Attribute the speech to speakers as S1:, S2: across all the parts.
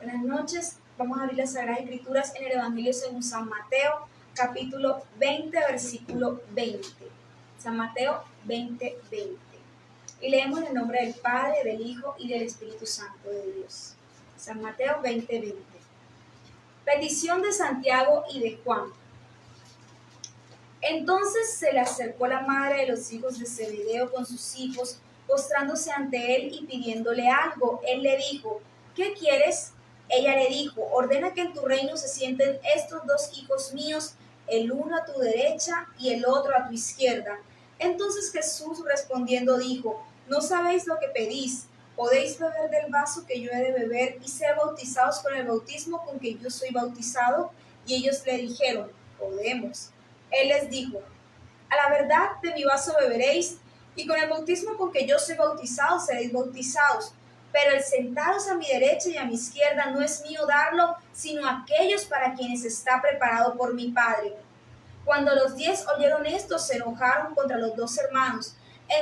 S1: Buenas noches, vamos a abrir las Sagradas Escrituras en el Evangelio según San Mateo, capítulo 20, versículo 20. San Mateo 20, 20. Y leemos en el nombre del Padre, del Hijo y del Espíritu Santo de Dios. San Mateo 20, 20. Petición de Santiago y de Juan. Entonces se le acercó la madre de los hijos de Zebedeo con sus hijos, postrándose ante él y pidiéndole algo. Él le dijo: ¿qué quieres? Ella le dijo: ordena que en tu reino se sienten estos dos hijos míos, el uno a tu derecha y el otro a tu izquierda. Entonces Jesús respondiendo dijo: no sabéis lo que pedís. ¿Podéis beber del vaso que yo he de beber y ser bautizados con el bautismo con que yo soy bautizado? Y ellos le dijeron: podemos. Él les dijo: a la verdad de mi vaso beberéis, y con el bautismo con que yo soy bautizado seréis bautizados. Pero el sentaros a mi derecha y a mi izquierda no es mío darlo, sino aquellos para quienes está preparado por mi Padre. Cuando los 10 oyeron esto, se enojaron contra los dos hermanos.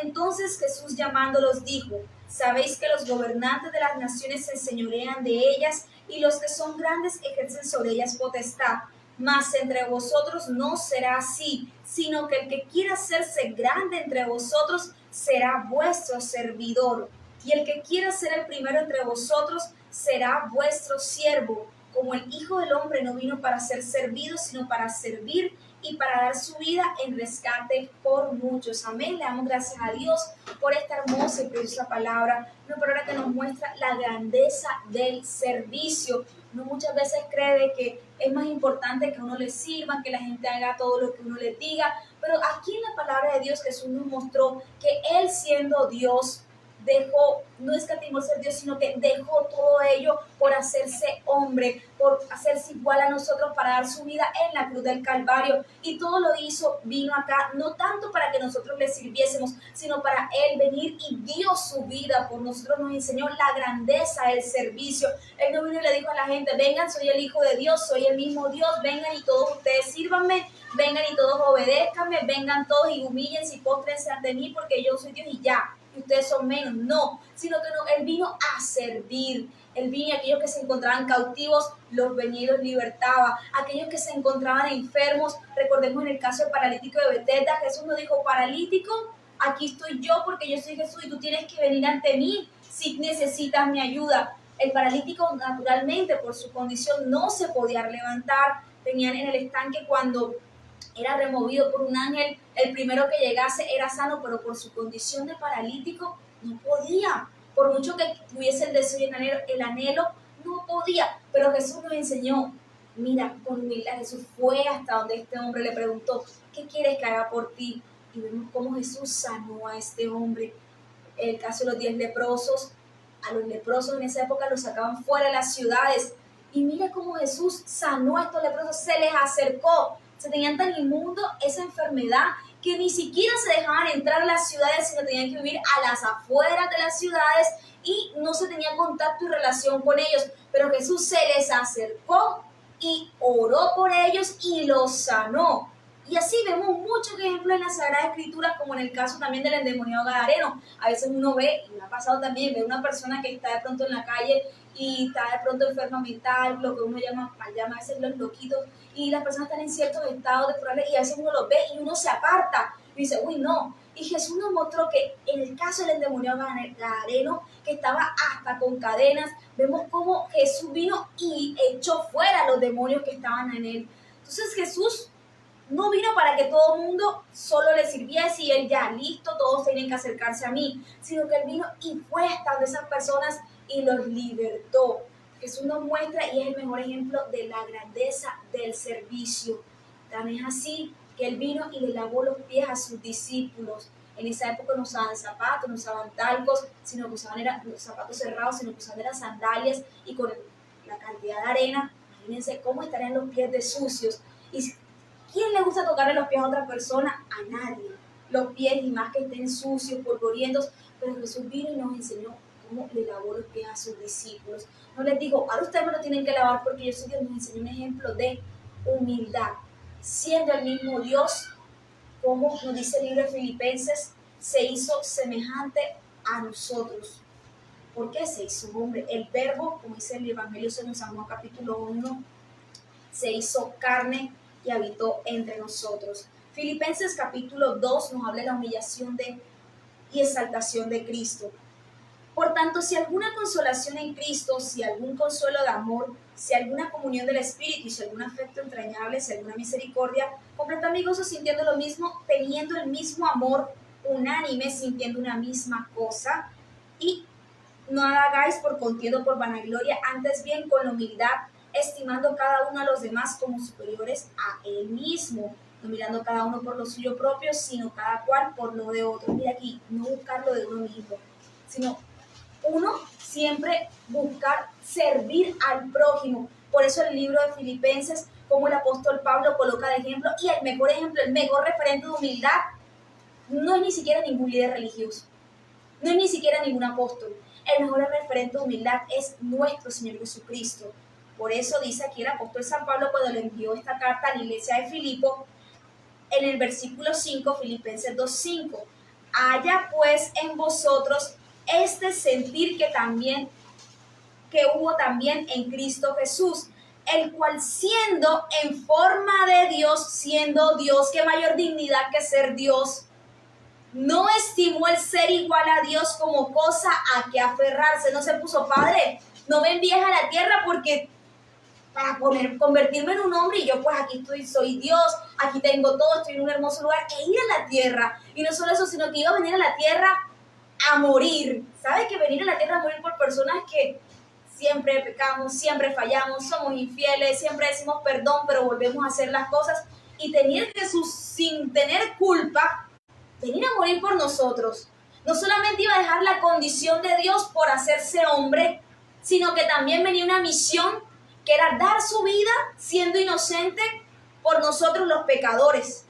S1: Entonces Jesús llamándolos dijo: sabéis que los gobernantes de las naciones se enseñorean de ellas, y los que son grandes ejercen sobre ellas potestad. Mas entre vosotros no será así, sino que el que quiera hacerse grande entre vosotros será vuestro servidor. Y el que quiera ser el primero entre vosotros será vuestro siervo. Como el Hijo del Hombre no vino para ser servido, sino para servir y para dar su vida en rescate por muchos. Amén. Le damos gracias a Dios por esta hermosa y preciosa palabra, una palabra que nos muestra la grandeza del servicio. Uno muchas veces cree que es más importante que uno le sirva, que la gente haga todo lo que uno le diga, pero aquí en la palabra de Dios Jesús nos mostró que Él, siendo Dios, dejó, no escatimó ser Dios, sino que dejó todo ello por hacerse hombre, por hacerse igual a nosotros, para dar su vida en la cruz del Calvario. Y todo lo hizo, vino acá, no tanto para que nosotros le sirviésemos, sino para Él venir y dio su vida por nosotros. Nos enseñó la grandeza del servicio. Él no vino y le dijo a la gente: vengan, soy el Hijo de Dios, soy el mismo Dios, vengan y todos ustedes sírvanme, vengan y todos obedézcanme, vengan todos y humíllense y póstrense ante mí porque yo soy Dios y ya, y ustedes son menos. No, sino que no, Él vino a servir. Él vino y aquellos que se encontraban cautivos los venía y los libertaba. Aquellos que se encontraban enfermos, recordemos en el caso del paralítico de Betesda, Jesús nos dijo: paralítico, aquí estoy yo porque yo soy Jesús y tú tienes que venir ante mí si necesitas mi ayuda. El paralítico, naturalmente, por su condición, no se podía levantar. Tenían en el estanque, cuando era removido por un ángel, el primero que llegase era sano, pero por su condición de paralítico no podía. Por mucho que tuviese el deseo y el anhelo, no podía. Pero Jesús nos enseñó, mira, con humildad Jesús fue hasta donde este hombre, le preguntó: ¿qué quieres que haga por ti? Y vemos cómo Jesús sanó a este hombre. El caso de los 10 leprosos, a los leprosos en esa época los sacaban fuera de las ciudades. Y mira cómo Jesús sanó a estos leprosos, se les acercó. Se tenían tan inmundo esa enfermedad que ni siquiera se dejaban entrar a las ciudades, sino tenían que vivir a las afueras de las ciudades y no se tenía contacto y relación con ellos. Pero Jesús se les acercó y oró por ellos y los sanó. Y así vemos muchos ejemplos en la Sagrada Escritura, como en el caso también del endemoniado gadareno. A veces uno ve, y me ha pasado también, ve una persona que está de pronto en la calle y está de pronto enferma mental, lo que uno llama a veces los loquitos, y las personas están en ciertos estados de probabilidad, y a veces uno los ve y uno se aparta y dice: uy, no. Y Jesús nos mostró que en el caso del endemoniado gadareno, que estaba hasta con cadenas, vemos cómo Jesús vino y echó fuera los demonios que estaban en él. Entonces Jesús no vino para que todo el mundo solo le sirviese y Él ya, listo, todos tienen que acercarse a mí, sino que Él vino y fue hasta donde esas personas y los libertó. Jesús nos muestra, y es el mejor ejemplo de la grandeza del servicio. También es así que Él vino y le lavó los pies a sus discípulos. En esa época no usaban zapatos, no usaban talcos, sino que usaban los zapatos cerrados, sino que usaban eran sandalias, y con la cantidad de arena, imagínense cómo estarían los pies de sucios. Y ¿quién le gusta tocarle los pies a otra persona? A nadie. Los pies, y más que estén sucios, polvorientos. Pero Jesús vino y nos enseñó cómo le lavó los pies a sus discípulos. No les digo: ahora ustedes me lo tienen que lavar porque yo soy Dios. Nos enseñó un ejemplo de humildad. Siendo el mismo Dios, como nos dice el libro de Filipenses, se hizo semejante a nosotros. ¿Por qué se hizo hombre? El verbo, como dice el Evangelio según San Juan capítulo 1, se hizo carne y habitó entre nosotros. Filipenses capítulo 2 nos habla de la humillación y exaltación de Cristo. Por tanto, si alguna consolación en Cristo, si algún consuelo de amor, si alguna comunión del Espíritu, si algún afecto entrañable, si alguna misericordia, completad mi gozo sintiendo lo mismo, teniendo el mismo amor, unánime, sintiendo una misma cosa, y no hagáis por contienda o por vanagloria, antes bien con humildad, estimando cada uno a los demás como superiores a él mismo, no mirando cada uno por lo suyo propio, sino cada cual por lo de otro. Mira aquí, no buscar lo de uno mismo, sino uno siempre buscar servir al prójimo. Por eso el libro de Filipenses, como el apóstol Pablo coloca de ejemplo, y el mejor ejemplo, el mejor referente de humildad, no es ni siquiera ningún líder religioso, no es ni siquiera ningún apóstol. El mejor referente de humildad es nuestro Señor Jesucristo. Por eso dice aquí el apóstol San Pablo cuando le envió esta carta a la iglesia de Filipo, en el versículo 5, Filipenses 2:5. Haya pues en vosotros este sentir que hubo también en Cristo Jesús, el cual siendo en forma de Dios, siendo Dios, qué mayor dignidad que ser Dios, no estimó el ser igual a Dios como cosa a que aferrarse. No se puso, Padre, no me envíes a la tierra porque para convertirme en un hombre y yo pues aquí estoy, soy Dios, aquí tengo todo, estoy en un hermoso lugar, e ir a la tierra. Y no solo eso, sino que iba a venir a la tierra a morir. ¿Sabes que venir a la tierra a morir por personas que siempre pecamos, siempre fallamos, somos infieles, siempre decimos perdón, pero volvemos a hacer las cosas? Y tener Jesús sin tener culpa, venir a morir por nosotros. No solamente iba a dejar la condición de Dios por hacerse hombre, sino que también venía una misión que era dar su vida siendo inocente por nosotros los pecadores.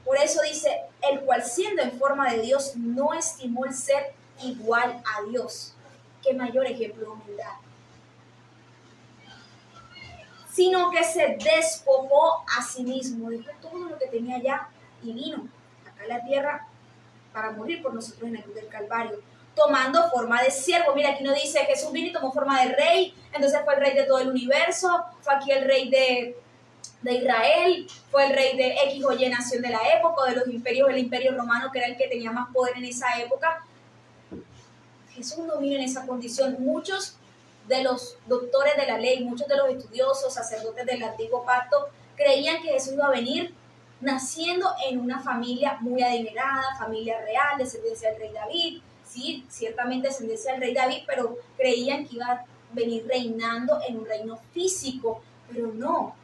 S1: Por eso dice, el cual siendo en forma de Dios no estimó el ser igual a Dios. Qué mayor ejemplo de humildad. Sino que se despojó a sí mismo, dejó todo lo que tenía allá y vino acá a la tierra para morir por nosotros en la cruz del Calvario, tomando forma de siervo. Mira, aquí no dice Jesús vino y tomó forma de rey, entonces fue el rey de todo el universo, fue aquí el rey de Israel, fue el rey de X o Y nación de la época, de los imperios, el imperio romano, que era el que tenía más poder en esa época. Jesús no vino en esa condición. Muchos de los doctores de la ley, muchos de los estudiosos, sacerdotes del antiguo pacto, creían que Jesús iba a venir naciendo en una familia muy adinerada, familia real, descendencia del rey David. Sí, ciertamente descendencia del rey David, pero creían que iba a venir reinando en un reino físico, pero no.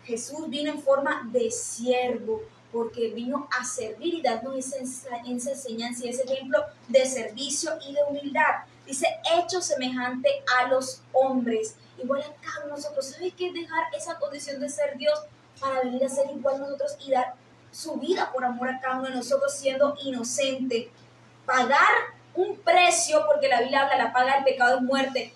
S1: Jesús vino en forma de siervo, porque vino a servir y darnos esa enseñanza y ese ejemplo de servicio y de humildad. Dice, hecho semejante a los hombres, igual a cada uno de nosotros. ¿Sabes qué es dejar esa condición de ser Dios para venir a ser igual a nosotros y dar su vida por amor a cada uno de nosotros siendo inocente? Pagar un precio, porque la Biblia habla, la paga del pecado es muerte.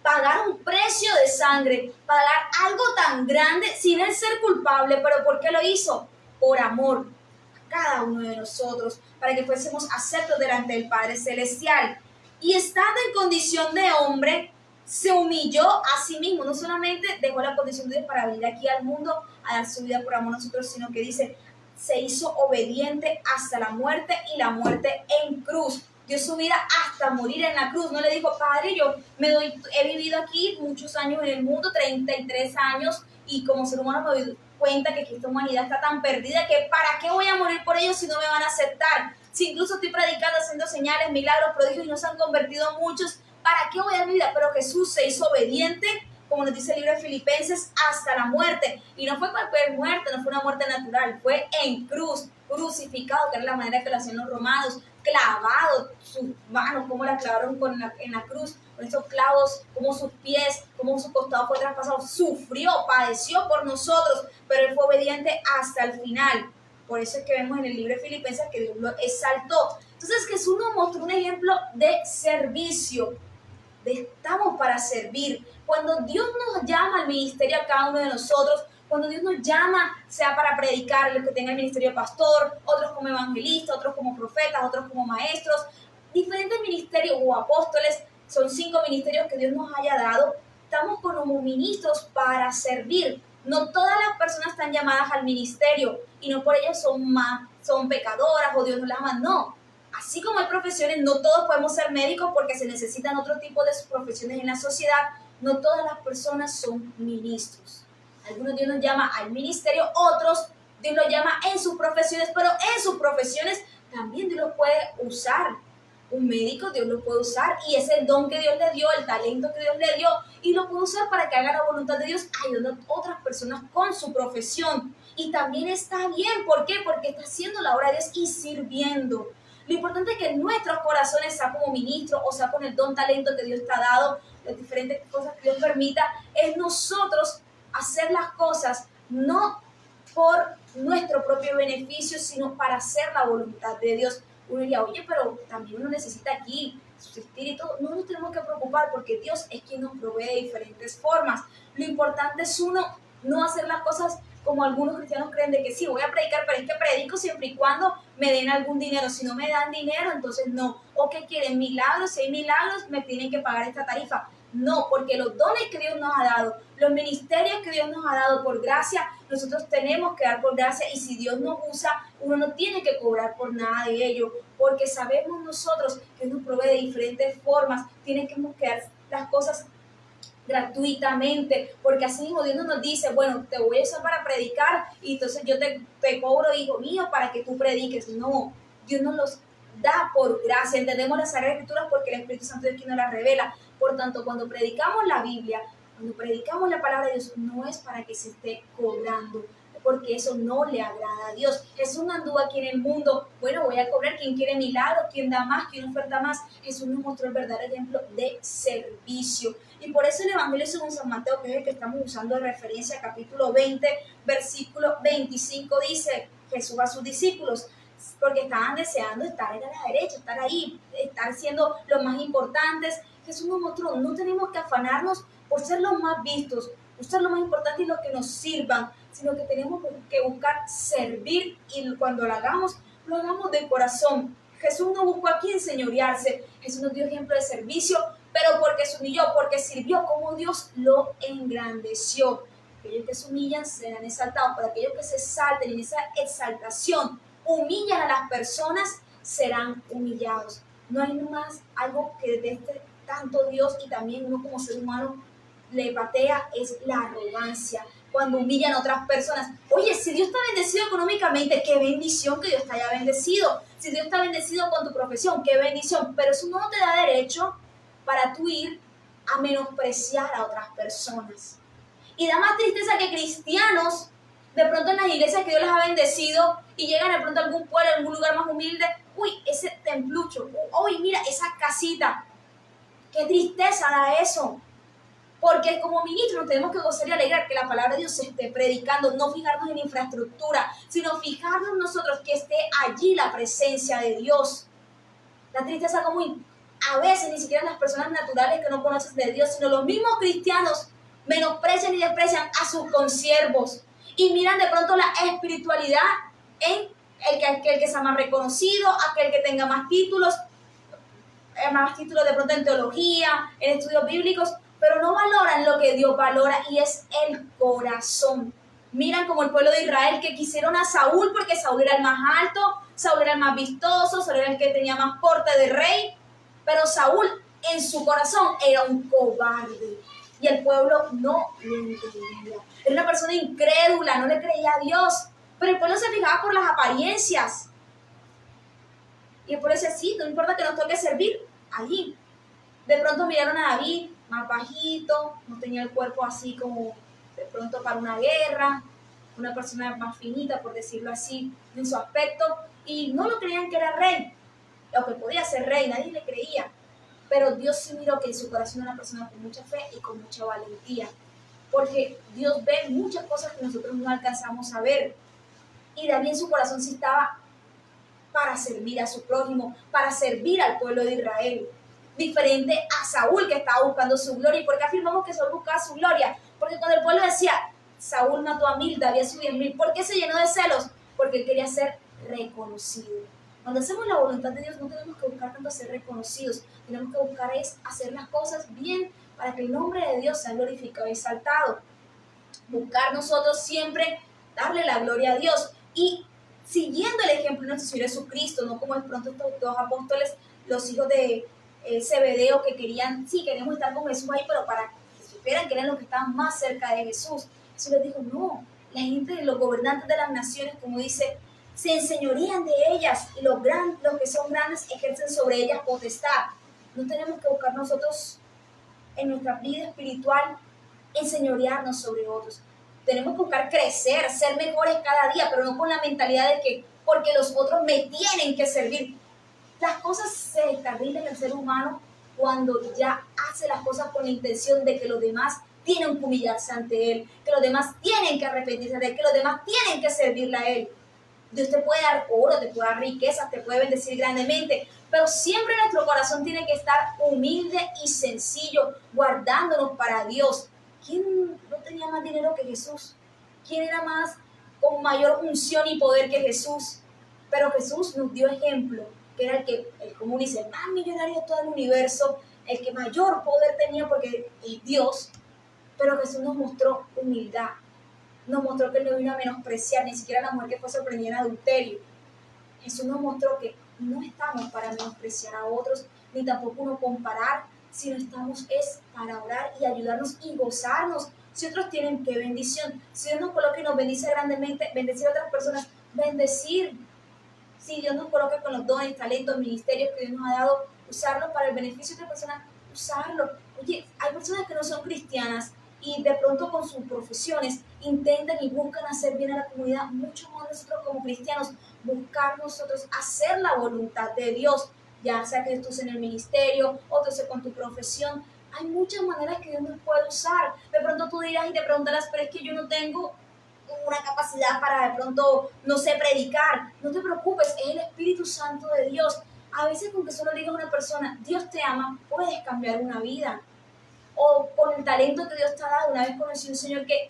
S1: Pagar un precio de sangre, pagar algo tan grande sin él ser culpable, pero ¿por qué lo hizo? Por amor a cada uno de nosotros, para que fuésemos aceptos delante del Padre Celestial. Y estando en condición de hombre, se humilló a sí mismo. No solamente dejó la condición de Dios para venir aquí al mundo a dar su vida por amor a nosotros, sino que dice, se hizo obediente hasta la muerte y la muerte en cruz. Dio su vida hasta morir en la cruz. No le dijo, Padre, yo he vivido aquí muchos años en el mundo, 33 años, y como ser humano me doy cuenta que esta humanidad está tan perdida que ¿para qué voy a morir por ellos si no me van a aceptar? Si incluso estoy predicando, haciendo señales, milagros, prodigios y no se han convertido muchos, ¿para qué voy a dar mi vida? Pero Jesús se hizo obediente, como nos dice el libro de Filipenses, hasta la muerte. Y no fue cualquier muerte, no fue una muerte natural, fue en cruz, crucificado, que era la manera que lo hacían los romanos, clavado, sus manos, como la clavaron en la cruz, con esos clavos, como sus pies, como su costado fue traspasado, sufrió, padeció por nosotros, pero él fue obediente hasta el final. Por eso es que vemos en el libro de Filipenses que Dios lo exaltó. Entonces Jesús nos mostró un ejemplo de servicio. Estamos para servir. Cuando Dios nos llama al ministerio a cada uno de nosotros, cuando Dios nos llama, sea para predicar, los que tengan el ministerio de pastor, otros como evangelistas, otros como profetas, otros como maestros, diferentes ministerios o apóstoles, son 5 ministerios que Dios nos haya dado, estamos como ministros para servir. No todas las personas están llamadas al ministerio y no por ello son pecadoras o Dios no las ama, no. Así como hay profesiones, no todos podemos ser médicos porque se necesitan otro tipo de profesiones en la sociedad, no todas las personas son ministros. Algunos Dios nos llama al ministerio, otros Dios los llama en sus profesiones, pero en sus profesiones también Dios los puede usar. Un médico Dios lo puede usar y es el don que Dios le dio, el talento que Dios le dio y lo puede usar para que haga la voluntad de Dios ayudando a otras personas con su profesión. Y también está bien, ¿por qué? Porque está haciendo la obra de Dios y sirviendo. Lo importante es que nuestros corazones, sea como ministro o sea con el don, talento que Dios te ha dado, las diferentes cosas que Dios permita, es nosotros hacer las cosas no por nuestro propio beneficio, sino para hacer la voluntad de Dios. Uno diría, oye, pero también uno necesita aquí subsistir y todo. No nos tenemos que preocupar porque Dios es quien nos provee de diferentes formas. Lo importante es uno no hacer las cosas como algunos cristianos creen de que sí, voy a predicar, pero es que predico siempre y cuando me den algún dinero. Si no me dan dinero, entonces no. ¿O qué quieren? Milagros. Si hay milagros, me tienen que pagar esta tarifa. No, porque los dones que Dios nos ha dado, los ministerios que Dios nos ha dado por gracia, nosotros tenemos que dar por gracia y si Dios nos usa, uno no tiene que cobrar por nada de ello, porque sabemos nosotros que nos provee de diferentes formas, tiene que dar las cosas gratuitamente, porque así mismo Dios no nos dice, bueno, te voy a usar para predicar y entonces yo te cobro, hijo mío, para que tú prediques. No, Dios nos los da por gracia. Entendemos las Sagradas Escrituras porque el Espíritu Santo es quien nos las revela. Por tanto, cuando predicamos la Biblia, cuando predicamos la palabra de Dios, no es para que se esté cobrando, porque eso no le agrada a Dios. Jesús no anduvo aquí en el mundo, bueno, voy a cobrar, quien quiere milagros, quien da más, quien oferta más. Jesús nos mostró el verdadero ejemplo de servicio. Y por eso el Evangelio según San Mateo, que es el que estamos usando de referencia, capítulo 20, versículo 25, dice Jesús a sus discípulos, porque estaban deseando estar a la derecha, estar ahí, estar siendo los más importantes. Jesús nos mostró, no tenemos que afanarnos por ser los más vistos, por ser lo más importante y los que nos sirvan, sino que tenemos que buscar servir y cuando lo hagamos de corazón. Jesús no buscó aquí enseñorearse, Jesús nos dio ejemplo de servicio, pero porque se humilló, porque sirvió, como Dios lo engrandeció. Aquellos que se humillan serán exaltados, pero aquellos que se exalten en esa exaltación, humillan a las personas, serán humillados. No hay más algo que deteste tanto Dios y también uno como ser humano le patea, es la arrogancia. Cuando humillan a otras personas. Oye, si Dios está bendecido económicamente, qué bendición que Dios te haya bendecido. Si Dios está bendecido con tu profesión, qué bendición. Pero eso no te da derecho para tú ir a menospreciar a otras personas. Y da más tristeza que cristianos, de pronto en las iglesias que Dios les ha bendecido, y llegan de pronto a algún pueblo, a algún lugar más humilde, uy, ese templucho, uy, mira, esa casita. Qué tristeza da eso. Porque como ministros nos tenemos que gozar y alegrar que la palabra de Dios se esté predicando, no fijarnos en infraestructura, sino fijarnos nosotros que esté allí la presencia de Dios. La tristeza común, a veces ni siquiera las personas naturales que no conocen de Dios, sino los mismos cristianos menosprecian y desprecian a sus consiervos y miran de pronto la espiritualidad en aquel que sea más reconocido, aquel que tenga más títulos de pronto en teología, en estudios bíblicos, pero no valoran lo que Dios valora y es el corazón. Miran como el pueblo de Israel que quisieron a Saúl porque Saúl era el más alto, Saúl era el más vistoso, Saúl era el que tenía más porte de rey, pero Saúl en su corazón era un cobarde y el pueblo no lo entendía. Era una persona incrédula, no le creía a Dios, pero el pueblo se fijaba por las apariencias. Y el pueblo decía, sí, no importa que nos toque servir allí. De pronto miraron a David, más bajito, no tenía el cuerpo así como de pronto para una guerra, una persona más finita, por decirlo así, en su aspecto, y no lo creían que era rey, o que podía ser rey, nadie le creía. Pero Dios sí miró que en su corazón era una persona con mucha fe y con mucha valentía, porque Dios ve muchas cosas que nosotros no alcanzamos a ver. Y David en su corazón sí estaba para servir a su prójimo, para servir al pueblo de Israel. Diferente a Saúl, que estaba buscando su gloria. ¿Y por qué afirmamos que Saúl buscaba su gloria? Porque cuando el pueblo decía, Saúl mató a 1000, David a 10,000, ¿por qué se llenó de celos? Porque él quería ser reconocido. Cuando hacemos la voluntad de Dios no tenemos que buscar tanto ser reconocidos, tenemos que buscar es hacer las cosas bien para que el nombre de Dios sea glorificado y exaltado. Buscar nosotros siempre darle la gloria a Dios y siguiendo el ejemplo de nuestro Señor Jesucristo, no como de pronto estos dos apóstoles, los hijos de Zebedeo, que querían, sí, queremos estar con Jesús ahí, pero para que supieran que eran los que estaban más cerca de Jesús. Jesús les dijo, no, la gente, los gobernantes de las naciones, como dice, se enseñorean de ellas y los que son grandes ejercen sobre ellas potestad. No tenemos que buscar nosotros en nuestra vida espiritual enseñorearnos sobre otros. Tenemos que buscar crecer, ser mejores cada día, pero no con la mentalidad de que porque los otros me tienen que servir. Las cosas se descarrilan en el ser humano cuando ya hace las cosas con la intención de que los demás tienen que humillarse ante Él, que los demás tienen que arrepentirse de Él, que los demás tienen que servirle a Él. Dios te puede dar oro, te puede dar riquezas, te puede bendecir grandemente, pero siempre nuestro corazón tiene que estar humilde y sencillo, guardándonos para Dios. ¿Quién no tenía más dinero que Jesús? ¿Quién era más con mayor unción y poder que Jesús? Pero Jesús nos dio ejemplo, que era como dice, el más millonario de todo el universo, el que mayor poder tenía porque es Dios. Pero Jesús nos mostró humildad, nos mostró que no vino a menospreciar ni siquiera a la mujer que fue sorprendida en adulterio. Jesús nos mostró que no estamos para menospreciar a otros, ni tampoco uno comparar, sino estamos es para orar y ayudarnos y gozarnos. Si otros tienen, qué bendición. Si Dios nos coloca y nos bendice grandemente, bendecir a otras personas, bendecir. Si Dios nos coloca con los dones, talentos, ministerios que Dios nos ha dado, usarlos para el beneficio de otras personas, usarlos. Oye, hay personas que no son cristianas y de pronto con sus profesiones intentan y buscan hacer bien a la comunidad, mucho más nosotros como cristianos, buscar nosotros hacer la voluntad de Dios, ya sea que estés en el ministerio, otros con tu profesión. Hay muchas maneras que Dios nos puede usar. De pronto tú dirás y te preguntarás, pero es que yo no tengo una capacidad para de pronto, no sé, predicar. No te preocupes, es el Espíritu Santo de Dios. A veces con que solo digas a una persona, Dios te ama, puedes cambiar una vida. O con el talento que Dios te ha dado. Una vez conocí a un señor que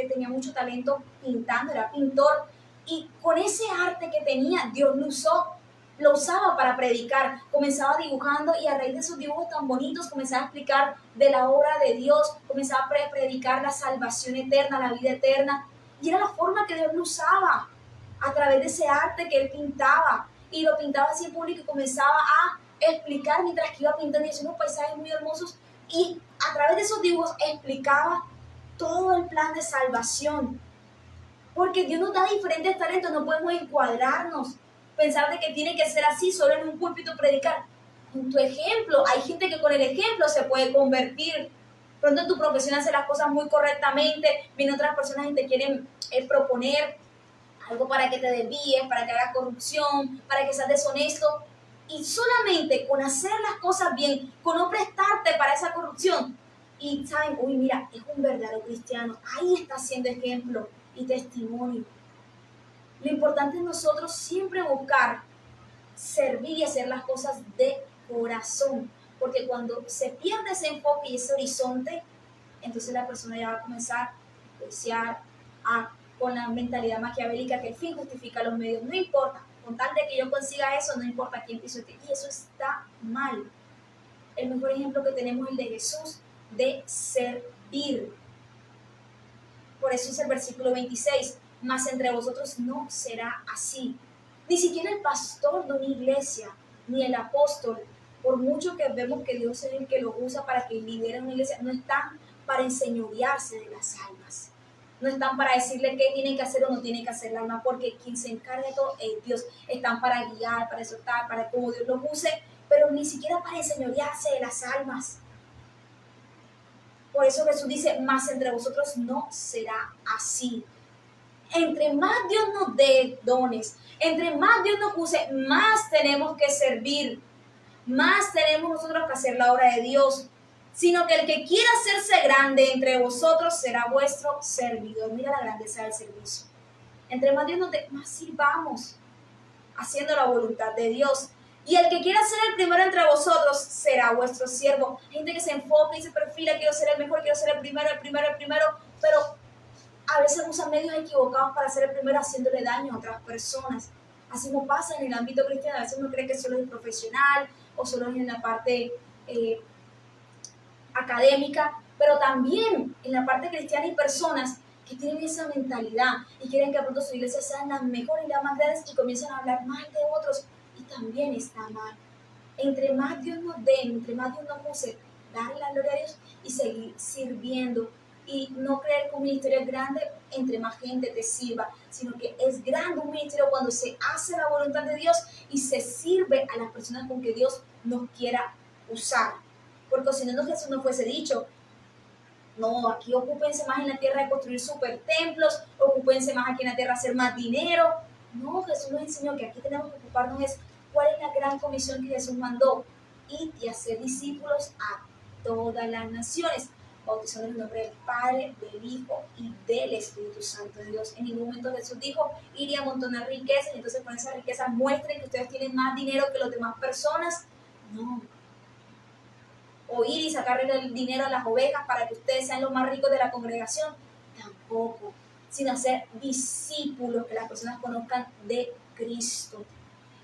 S1: tenía mucho talento pintando, era pintor, y con ese arte que tenía, Dios lo usaba para predicar. Comenzaba dibujando y a raíz de esos dibujos tan bonitos comenzaba a explicar de la obra de Dios, comenzaba a predicar la salvación eterna, la vida eterna, y era la forma que Dios lo usaba, a través de ese arte que él pintaba, y lo pintaba así en público y comenzaba a explicar mientras que iba pintando y haciendo unos paisajes muy hermosos, y a través de esos dibujos explicaba todo el plan de salvación. Porque Dios nos da diferentes talentos, no podemos encuadrarnos, pensar de que tiene que ser así, solo en un púlpito predicar. Con tu ejemplo, hay gente que con el ejemplo se puede convertir. Pronto en tu profesión hace las cosas muy correctamente, vienen otras personas y te quieren proponer algo para que te desvíes, para que hagas corrupción, para que seas deshonesto. Y solamente con hacer las cosas bien, con no prestarte para esa corrupción, y saben, uy, mira, es un verdadero cristiano, ahí está siendo ejemplo y testimonio. Lo importante es nosotros siempre buscar servir y hacer las cosas de corazón, porque cuando se pierde ese enfoque y ese horizonte, entonces la persona ya va a comenzar a desear con la mentalidad maquiavélica que el fin justifica los medios. No importa, con tal de que yo consiga eso, no importa quién pisote. Y eso está mal. El mejor ejemplo que tenemos es el de Jesús, de servir. Por eso es el versículo 26, mas entre vosotros no será así. Ni siquiera el pastor de una iglesia, ni el apóstol, por mucho que vemos que Dios es el que lo usa para que lidere una iglesia, no están para enseñorearse de las almas. No están para decirle qué tienen que hacer o no tienen que hacer la alma, porque quien se encarga de todo es Dios. Están para guiar, para exhortar, para como Dios los use, pero ni siquiera para enseñorearse de las almas. Por eso Jesús dice, mas entre vosotros no será así. Entre más Dios nos dé dones, entre más Dios nos use, más tenemos que servir, más tenemos nosotros que hacer la obra de Dios. Sino que el que quiera hacerse grande entre vosotros será vuestro servidor. Mira la grandeza del servicio. Entre más Dios nos dé, más sirvamos, haciendo la voluntad de Dios. Y el que quiera ser el primero entre vosotros será vuestro siervo. Hay gente que se enfoca y se perfila, quiero ser el mejor, quiero ser el primero, pero a veces usan medios equivocados para ser el primero haciéndole daño a otras personas. Así como pasa en el ámbito cristiano, a veces uno cree que solo es profesional o solo es en la parte académica, pero también en la parte cristiana hay personas que tienen esa mentalidad y quieren que de pronto su iglesia sean las mejores y las más grandes y comienzan a hablar mal de otros, y también está mal. Entre más Dios nos dé, entre más Dios nos use, darle la gloria a Dios y seguir sirviendo. Y no creer que un ministerio es grande entre más gente te sirva, sino que es grande un ministerio cuando se hace la voluntad de Dios y se sirve a las personas con que Dios nos quiera usar. Porque si no, Jesús no fuese dicho: no, aquí ocúpense más en la tierra de construir super templos, ocúpense más aquí en la tierra de hacer más dinero. No, Jesús nos enseñó que aquí tenemos que ocuparnos es cuál es la gran comisión que Jesús mandó: ir y hacer discípulos a todas las naciones, bautizando en el nombre del Padre, del Hijo y del Espíritu Santo de Dios. En ningún momento Jesús dijo ir y amontonar riquezas y entonces con esa riqueza muestren que ustedes tienen más dinero que las demás personas. No. O ir y sacarle el dinero a las ovejas para que ustedes sean los más ricos de la congregación. Tampoco. Sino hacer discípulos, que las personas conozcan de Cristo.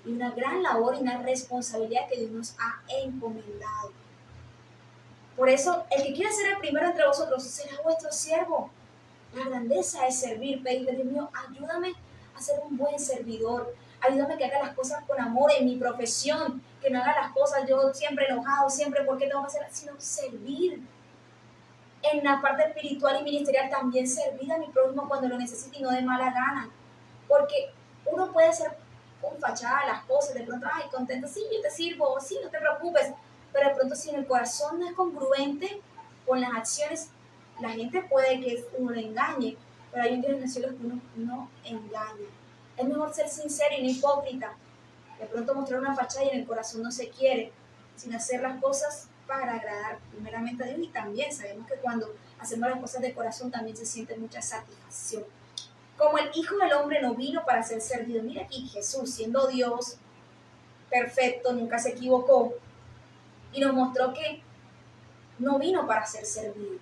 S1: Y una gran labor y una responsabilidad que Dios nos ha encomendado. Por eso, el que quiera ser el primero entre vosotros será vuestro siervo. La grandeza es servir, pedirle: Dios mío, ayúdame a ser un buen servidor. Ayúdame a que haga las cosas con amor en mi profesión, que no haga las cosas yo siempre enojado, siempre porque tengo que hacer, sino servir. En la parte espiritual y ministerial también servir a mi prójimo cuando lo necesite y no de mala gana. Porque uno puede ser con fachada las cosas, de pronto, ay, contento, sí, yo te sirvo, sí, no te preocupes, pero de pronto si en el corazón no es congruente con las acciones, la gente puede que uno le engañe, pero hay un Dios en los cielos que uno no engaña. Es mejor ser sincero y no hipócrita. De pronto mostrar una fachada y en el corazón no se quiere, sino hacer las cosas para agradar primeramente a Dios, y también sabemos que cuando hacemos las cosas de corazón también se siente mucha satisfacción. Como el Hijo del Hombre no vino para ser servido. Mira aquí Jesús, siendo Dios perfecto, nunca se equivocó, y nos mostró que no vino para ser servido.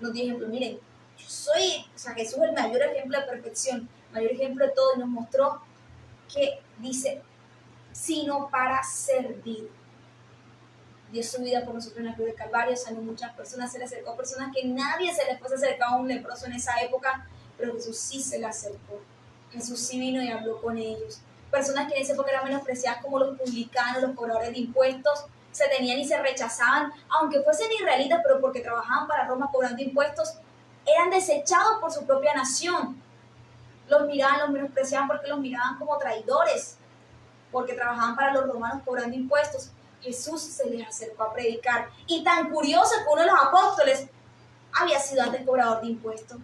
S1: Nos dio ejemplo: miren, yo soy, o sea, Jesús es el mayor ejemplo de perfección, mayor ejemplo de todo, y nos mostró que dice, sino para servir. Dio su vida por nosotros en la cruz del Calvario, sanó muchas personas, se le acercó a personas que nadie se les puede acercar a un leproso en esa época, pero Jesús sí se le acercó. Jesús sí vino y habló con ellos. Personas que en esa época eran menospreciadas como los publicanos, los cobradores de impuestos, se tenían y se rechazaban, aunque fuesen israelitas, pero porque trabajaban para Roma cobrando impuestos, eran desechados por su propia nación. Los miraban, los menospreciaban porque los miraban como traidores, porque trabajaban para los romanos cobrando impuestos. Jesús se les acercó a predicar. Y tan curioso que uno de los apóstoles había sido antes cobrador de impuestos,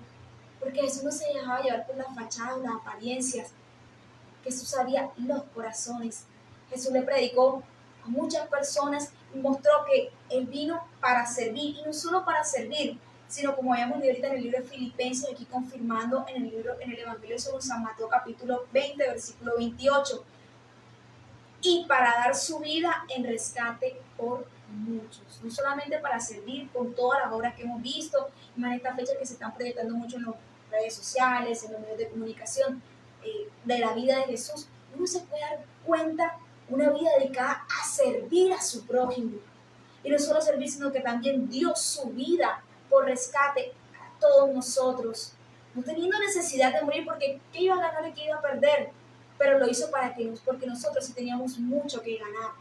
S1: porque Jesús no se dejaba llevar por las fachadas o las apariencias. Jesús sabía los corazones. Jesús le predicó a muchas personas y mostró que Él vino para servir, y no solo para servir, sino como habíamos leído ahorita en el libro de Filipenses, aquí confirmando en el Evangelio según San Mateo capítulo 20, versículo 28, y para dar su vida en rescate por muchos. No solamente para servir con todas las obras que hemos visto, más en esta fecha que se están proyectando mucho en las redes sociales, en los medios de comunicación, de la vida de Jesús. Uno se puede dar cuenta, una vida dedicada a servir a su prójimo. Y no solo servir, sino que también dio su vida por rescate a todos nosotros. No teniendo necesidad de morir, porque ¿qué iba a ganar y qué iba a perder? Pero lo hizo porque nosotros sí teníamos mucho que ganar.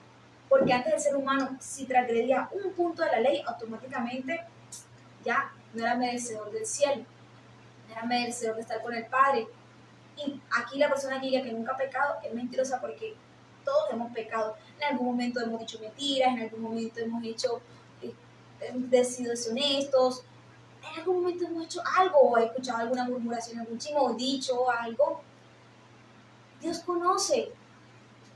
S1: Porque antes el ser humano, si transgredía un punto de la ley, automáticamente ya no era merecedor del cielo, no era merecedor de estar con el Padre. Y aquí la persona que diga que nunca ha pecado es mentirosa, porque todos hemos pecado. En algún momento hemos dicho mentiras, en algún momento hemos sido deshonestos, en algún momento hemos hecho algo, o he escuchado alguna murmuración, algún chisme, o dicho algo. Dios conoce.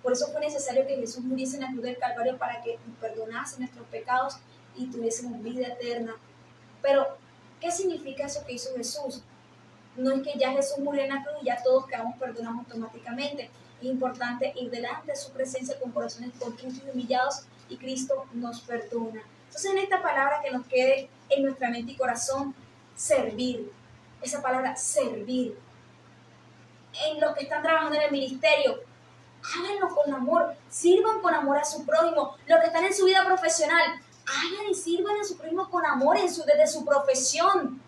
S1: Por eso fue necesario que Jesús muriese en la cruz del Calvario, para que nos perdonase nuestros pecados y tuviésemos vida eterna. Pero, ¿qué significa eso que hizo Jesús? No es que ya Jesús murió en la cruz y ya todos quedamos perdonados automáticamente. Es importante ir delante de su presencia con corazones contritos y humillados, y Cristo nos perdona. Entonces, en esta palabra que nos quede en nuestra mente y corazón, servir. Esa palabra servir. En los que están trabajando en el ministerio, háganlo con amor, sirvan con amor a su prójimo. Los que están en su vida profesional, hagan y sirvan a su prójimo con amor desde su profesión.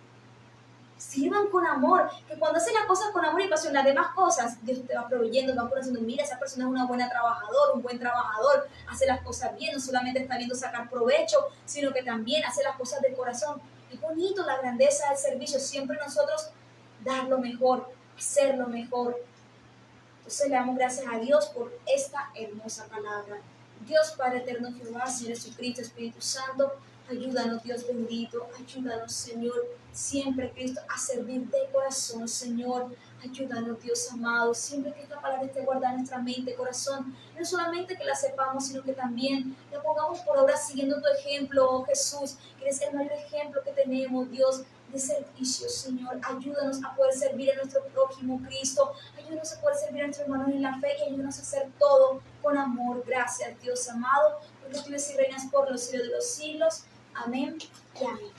S1: Sirvan con amor, que cuando hacen las cosas con amor y pasión, las demás cosas, Dios te va proveyendo, te va conociendo. Mira, esa persona es una buena trabajadora, un buen trabajador, hace las cosas bien, no solamente está viendo sacar provecho, sino que también hace las cosas de corazón. Es bonito la grandeza del servicio, siempre nosotros dar lo mejor, hacer lo mejor. Entonces le damos gracias a Dios por esta hermosa palabra. Dios Padre eterno, Jehová, Señor Jesucristo, Espíritu Santo, ayúdanos, Dios bendito, ayúdanos, Señor, siempre, Cristo, a servir de corazón, Señor. Ayúdanos, Dios amado, siempre que esta palabra esté guardada en nuestra mente, corazón. No solamente que la sepamos, sino que también la pongamos por obra siguiendo tu ejemplo, oh Jesús, que eres el mayor ejemplo que tenemos, Dios, de servicio, Señor. Ayúdanos a poder servir a nuestro prójimo, Cristo. Ayúdanos a poder servir a nuestros hermanos en la fe y ayúdanos a hacer todo con amor. Gracias, Dios amado, porque tú vives y reinas por los siglos de los siglos. Amén y amén.